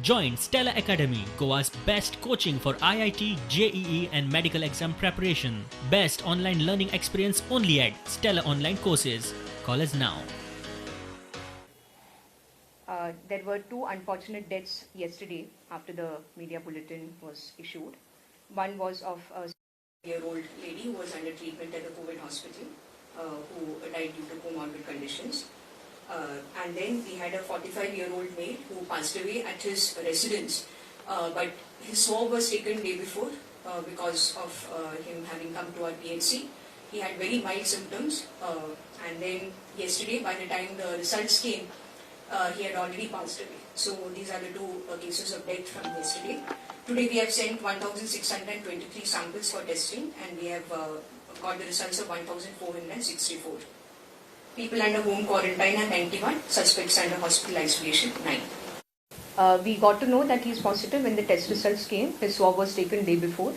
Join Stella Academy, Goa's best coaching for IIT, JEE and medical exam preparation. Best online learning experience only at Stella Online Courses. Call us now. There were two unfortunate deaths yesterday after the media bulletin was issued. One was of a year-old lady who was under treatment at the COVID hospital, who died due to comorbid conditions. And then we had a 45-year-old male who passed away at his residence, but his swab was taken day before because of him having come to our PHC. He had very mild symptoms, and then yesterday, by the time the results came, he had already passed away. So these are the two cases of death from yesterday. Today we have sent 1,623 samples for testing, and we have got the results of 1,464. People under home quarantine are 91, suspects under hospital isolation 9. We got to know that he is positive when the test results came. His swab was taken day before.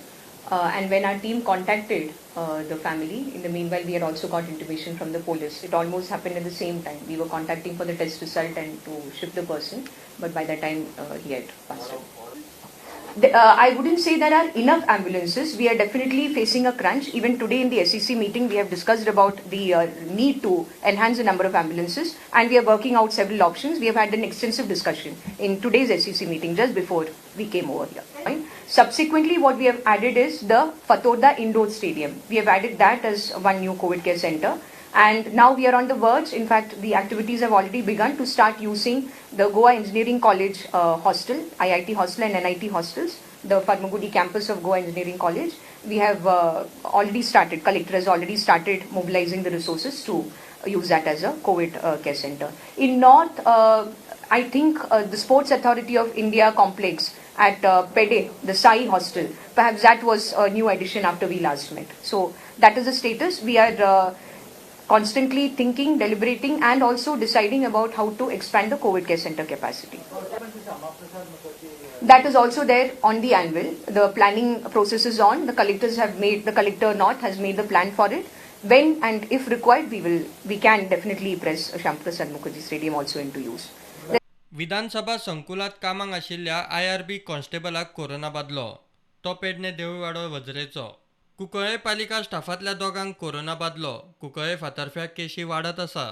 And when our team contacted the family, in the meanwhile we had also got intimation from the police. It almost happened at the same time. We were contacting for the test result and to ship the person, but by that time he had passed away. I wouldn't say there are enough ambulances. We are definitely facing a crunch. Even today in the SEC meeting, we have discussed about the need to enhance the number of ambulances, and we are working out several options. We have had an extensive discussion in today's SEC meeting just before we came over here. Right? Subsequently, what we have added is the Fatorda Indoor Stadium. We have added that as one new COVID care center. And now we are on the verge. In fact, the activities have already begun to start using the Goa Engineering College hostel, IIT hostel and NIT hostels, the Farmagudi campus of Goa Engineering College. We have already started, collector has already started mobilizing the resources to use that as a COVID care center. In North, I think the Sports Authority of India complex at Pede, the Sai hostel, perhaps that was a new addition after we last met. So that is the status. We are constantly thinking, deliberating, and also deciding about how to expand the COVID care center capacity. That is also there on the anvil. The planning process is on. The collector North has made the plan for it. When and if required, we can definitely press Shyamprasad Mukherjee Stadium also into use. विधानसभा संकुलात कामाक आशिल्ल्या IRB कॉन्स्टेबलाक corona बादलो. तो पेडणे देऊळवाडो वजरेचो. कुंकळे पालिका स्टाफांतल्या दोगांक corona बादलो. कुंकळे फातर्फ्या केशी वाडत आसा.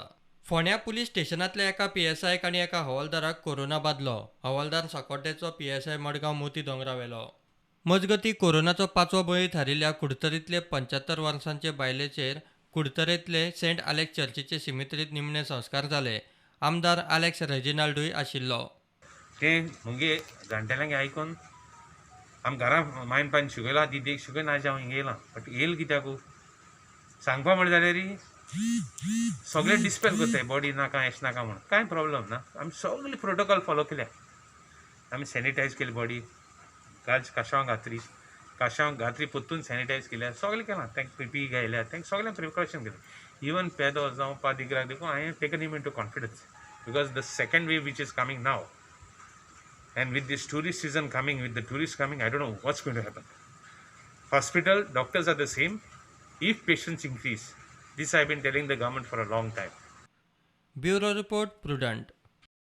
फोंड्या पुलीस स्टेशनांतल्या एका PSIक आनी एका हवालदाराक कोरोना बादलो. हवालदार साकोड्डेचो PSI मडगांव मोती दोंगरावेलो. मजगतीं कोरोनाचो 5वो बळी थारिल्ल्या कुडतरींतले 75 वर्सांचे बायलेचेर कुडतरेंतले सेंट आलेक्स चर्चीचे सिमित्रींत निमणे संस्कार जाले. आमदार आलेक्स रेजिनाल्डूय आशिल्लो. ते मुगे जाणटेल्यांक आयकून आम घरां मायन पान शिकयला दीदीक शिकय ना हांव हिंगा येयलां बट येयल कित्याकू सांगपा म्हण जाल्यार सगळे डिस्पेल करताय बॉडी नाका एश नाका म्हण कांय प्रॉब्लम ना आमी सगळे प्रोटोकॉल फॉलो केल्या आमी सॅनिटायज केली बॉडी काशांव घातरी पोत्तून सॅनिटायज केल्या सगळें केलां तांकां PPE घायल्या तांकां सगळें प्रिकॉशन केलें इवन पेदो जावं पादिगराक देखून हांवें taken him into confidence because the second wave which is coming now and with this tourist season coming, with the tourists coming, I don't know what's going to happen. Hospital, doctors are the same. If patients increase, this I've been telling the government for a long time. Bureau Report, Prudent.